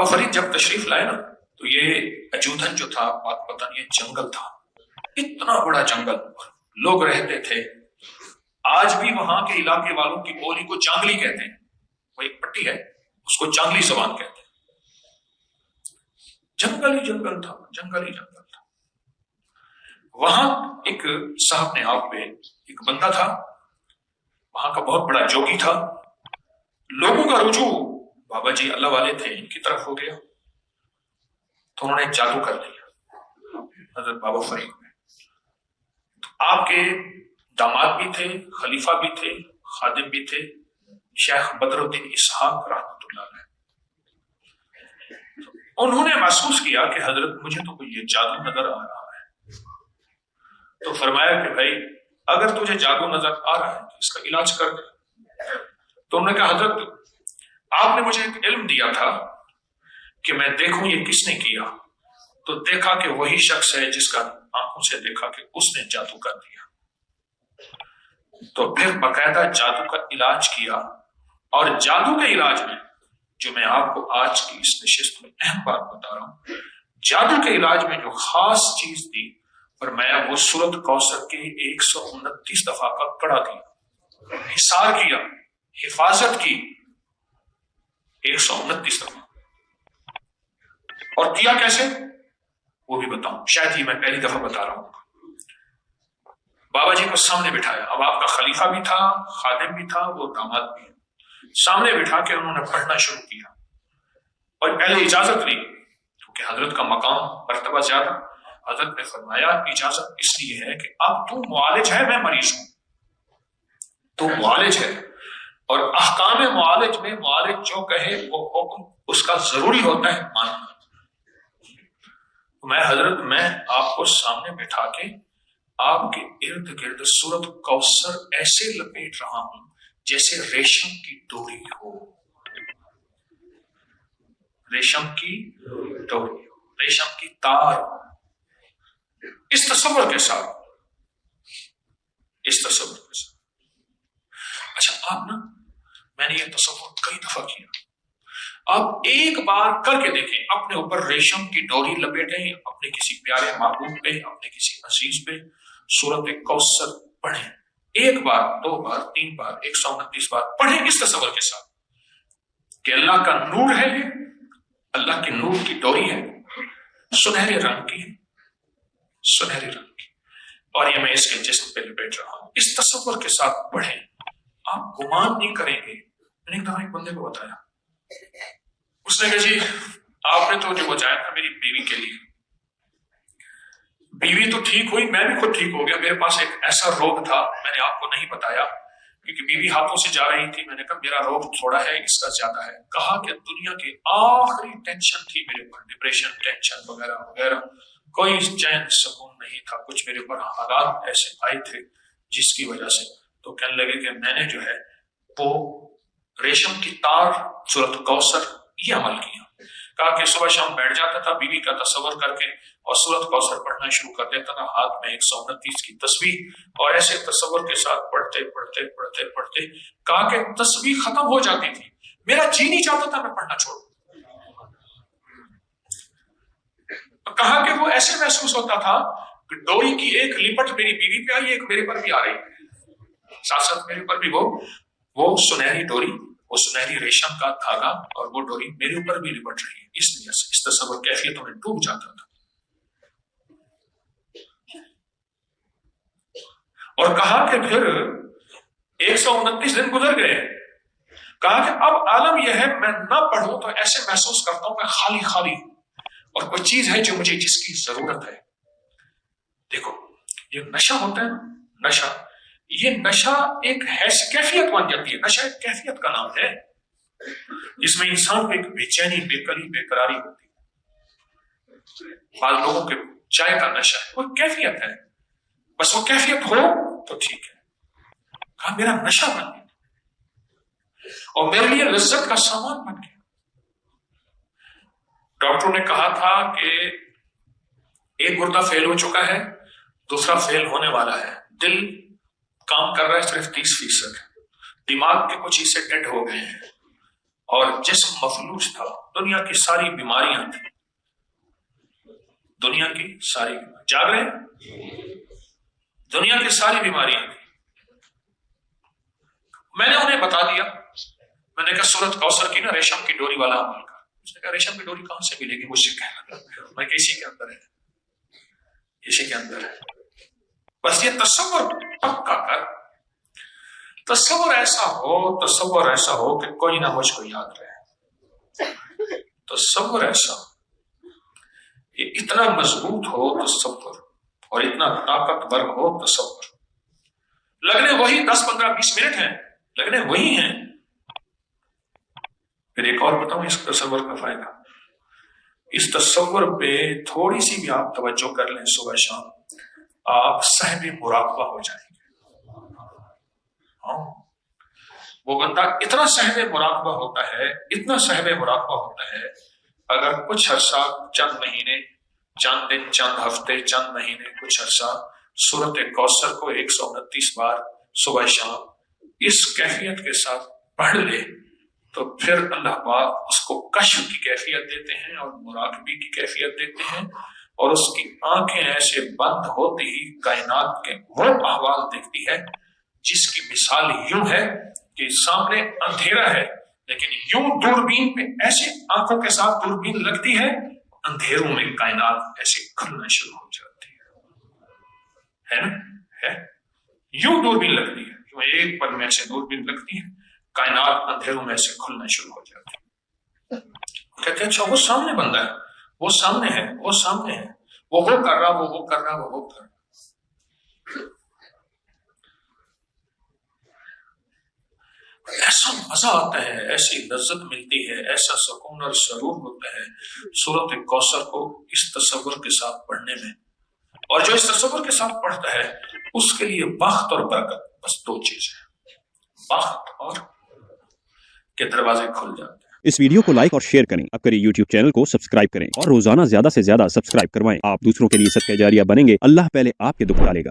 بابا فرید جب تشریف لائے نا تو یہ اجودھن جو تھا پاک پتن یہ جنگل تھا، اتنا بڑا جنگل، لوگ رہتے تھے. آج بھی وہاں کے علاقے والوں کی بولی کو جانگلی کہتے ہیں، وہ ایک پٹی ہے اس کو جانگلی زبان کہتے ہیں. جنگل ہی جنگل تھا، جنگل ہی جنگل تھا. وہاں ایک صاحب نے آپ پہ ایک بندہ تھا، وہاں کا بہت بڑا جوگی تھا. لوگوں کا رجوع بابا جی اللہ والے تھے ان کی طرف ہو گیا تو انہوں نے جادو کر دیا حضرت بابا فرید میں. آپ کے داماد بھی تھے، خلیفہ بھی تھے، خادم بھی تھے، شیخ بدر الدین اسحاق رحمۃ اللہ علیہ. انہوں نے محسوس کیا کہ حضرت مجھے تو کوئی یہ جادو نظر آ رہا ہے. تو فرمایا کہ بھائی اگر تجھے جادو نظر آ رہا ہے تو اس کا علاج کر دے. تو انہوں نے کہا حضرت آپ نے مجھے ایک علم دیا تھا کہ میں دیکھوں یہ کس نے کیا، تو دیکھا کہ وہی شخص ہے جس کا آنکھوں سے دیکھا کہ اس نے جادو کر دیا. تو پھر باقاعدہ جادو کا علاج کیا. اور جادو کے علاج میں جو میں آپ کو آج کی اس نشست میں اہم بات بتا رہا ہوں، جادو کے علاج میں جو خاص چیز دی اور میں وہ سورۃ کوثر کے 129 دفعہ کا کڑا دیا، حصار کیا، حفاظت کی 129 دفعہ. اور کیا کیسے وہ بھی بتاؤں، شاید ہی میں پہلی دفعہ بتا رہا ہوں. بابا جی کو سامنے بٹھایا، اب آپ کا خلیفہ بھی تھا، خادم بھی تھا، وہ داماد بھی. سامنے بٹھا کے انہوں نے پڑھنا شروع کیا اور پہلے اجازت لی کیونکہ حضرت کا مقام مرتبہ زیادہ. حضرت نے فرمایا اجازت اس لیے ہے کہ اب تو معالج ہے، میں مریض ہوں، تو معالج ہے اور احکام معالج میں معالج جو کہے وہ حکم اس کا ضروری ہوتا ہے ماننا. میں آپ کو سامنے بٹھا کے آپ کے ارد گرد سورۃ کوثر ایسے لپیٹ رہا ہوں جیسے ریشم کی ڈوری ہو، ریشم کی ڈوری ہو، ریشم کی تار ہو. اس تصور کے ساتھ، اس تصور کے ساتھ. اچھا آپ میں نے یہ تصور کئی دفعہ کیا، آپ ایک بار کر کے دیکھیں، اپنے اوپر ریشم کی ڈوری لپیٹیں، اپنے کسی پیارے محبوب پہ، اپنے کسی عزیز پہ سورۃ کوثر پڑھیں. ایک بار، دو بار، تین بار، 129 بار پڑھیں اس تصور کے ساتھ کہ اللہ کا نور ہے، یہ اللہ کے نور کی ڈوری ہے، سنہرے رنگ کی، سنہرے رنگ کی، اور یہ میں اس کے جسم پہ لپیٹ رہا ہوں. اس تصور کے ساتھ پڑھیں، آپ گمان نہیں کریں گے. میں نے ایک دفعہ ایک بندے کو بتایا، اس نے کہا جی آپ نے تو جو بچایا تھا میری بیوی کے لیے، بیوی تو ٹھیک ہوئی، میں بھی خود ٹھیک ہو گیا. میرے پاس ایک ایسا روگ تھا، میں نے آپ کو نہیں بتایا کیونکہ بیوی ہاتھوں سے جا رہی تھی. میں نے کہا میرا روگ تھوڑا ہے، اس کا زیادہ ہے. کہا کہ دنیا کی آخری ٹینشن تھی میرے اوپر، ڈپریشن، ٹینشن وغیرہ وغیرہ، کوئی چین سکون نہیں تھا. کچھ میرے اوپر حالات ایسے آئے تھے جس کی وجہ سے. تو کہنے لگے کہ میں نے جو ہے وہ ریشم کی تار سورۃ کوثر یہ عمل کیا. کہا کہ صبح شام بیٹھ جاتا تھا بیوی کا تصور کر کے اور سورۃ کوثر پڑھنا شروع کر دیتا تھا، ہاتھ میں 129 کی تسبیح، اور ایسے تصور کے ساتھ پڑھتے پڑھتے پڑھتے پڑھتے کہا کہ تسبیح ختم ہو جاتی تھی، میرا جی نہیں چاہتا تھا میں پڑھنا چھوڑوں. کہا کہ وہ ایسے محسوس ہوتا تھا کہ ڈوری کی ایک لپٹ میری بیوی پہ آئی، ایک میرے پر بھی آ رہی ہے، ساتھ ساتھ میرے پر بھی وہ سنہری ڈوری، وہ سنہری ریشم کا دھاگا اور وہ ڈوری میرے اوپر بھی لپٹ رہی ہے. اس لیے سے اس تصور کیفیتوں میں ڈوب جاتا تھا. اور کہا کہ پھر 129 دن گزر گئے. کہا کہ اب عالم یہ ہے میں نہ پڑھوں تو ایسے محسوس کرتا ہوں کہ خالی خالی، اور کوئی چیز ہے جو مجھے جس کی ضرورت ہے. دیکھو یہ نشہ ہوتا ہے، نشہ، یہ نشہ ایک کیفیت بن جاتی ہے. نشہ ایک کیفیت کا نام ہے جس میں انسان کو ایک بے چینی، بے قراری، بے قراری ہوتی ہے. بعض لوگوں کے چائے کا نشہ ہے، وہ کیفیت ہے، بس وہ کیفیت ہو تو ٹھیک ہے. کہا میرا نشہ بن گیا اور میرے لیے لذت کا سامان بن گیا. ڈاکٹروں نے کہا تھا کہ ایک گردہ فیل ہو چکا ہے، دوسرا فیل ہونے والا ہے، دل کام کر رہا ہے صرف 30%، دماغ کے کچھ حصے ڈیڈ ہو گئے ہیں اور جسم مفلوج تھا، دنیا کی ساری بیماریاں تھیں، دنیا کی ساری بیماریاں، جاگ رہے ہیں؟ دنیا کی ساری بیماریاں تھیں۔ میں نے انہیں بتا دیا، میں نے کہا سورۃ کوثر کی نا ریشم کی ڈوری والا عمل کا۔ اس نے کہا ریشم کی ڈوری کہاں سے ملے گی؟ مجھ سے کہنا، میں کہ اسی کے اندر ہے، اسی کے اندر ہے۔ بس یہ تصور پکا کر، تصور ایسا ہو کہ کوئی نہ مجھ کو یاد رہے، تصور ایسا، یہ اتنا مضبوط ہو تصور، اور اتنا طاقتور ہو تصور، لگنے وہی 10 15 20 منٹ ہیں، لگنے وہی ہیں۔ پھر ایک اور بتاؤں اس تصور کا فائدہ، اس تصور پہ تھوڑی سی بھی آپ توجہ کر لیں صبح شام، آپ صاحب مراقبہ ہو جائیں گے۔ ہاں، وہ بندہ اتنا صاحب مراقبہ ہوتا ہے، اتنا صاحب مراقبہ ہوتا ہے، اگر کچھ عرصہ، چند مہینے، چند دن، چند ہفتے، چند مہینے، کچھ عرصہ سورۃ کوثر کو 129 بار صبح شام اس کیفیت کے ساتھ پڑھ لے، تو پھر اللہ پاک اس کو کشف کی کیفیت دیتے ہیں اور مراقبے کی کیفیت دیتے ہیں، اور اس کی آنکھیں ایسے بند ہوتے ہی کائنات کے وہ احوال دیکھتی ہے جس کی مثال یوں ہے کہ سامنے اندھیرا ہے، لیکن یوں دوربین پہ ایسے آنکھوں کے ساتھ دوربین لگتی ہے، اندھیروں میں کائنات ایسے کھلنا شروع ہو جاتی ہے نا، ہے یوں دوربین لگتی ہے، یوں ایک پل میں ایسے دوربین لگتی ہے، کائنات اندھیروں میں ایسے کھلنا شروع ہو جاتی ہے۔ کہتے ہیں اچھا وہ سامنے بندہ ہے، وہ سامنے ہے، وہ سامنے ہے، وہ کر رہا، وہ کر رہا، وہ کر رہا۔ ایسا مزہ آتا ہے، ایسی لذت ملتی ہے، ایسا سکون اور سرور ہوتا ہے سورۃ کوثر کو اس تصور کے ساتھ پڑھنے میں، اور جو اس تصور کے ساتھ پڑھتا ہے اس کے لیے بخت اور برکت، بس 2 چیزیں، بخت اور کے دروازے کھل جاتے ہیں۔ اس ویڈیو کو لائک اور شیئر کریں، اب کریں یوٹیوب چینل کو سبسکرائب کریں اور روزانہ زیادہ سے زیادہ سبسکرائب کروائیں۔ آپ دوسروں کے لیے صدقہ جاریہ بنیں گے، اللہ پہلے آپ کے دکھ ڈالے گا۔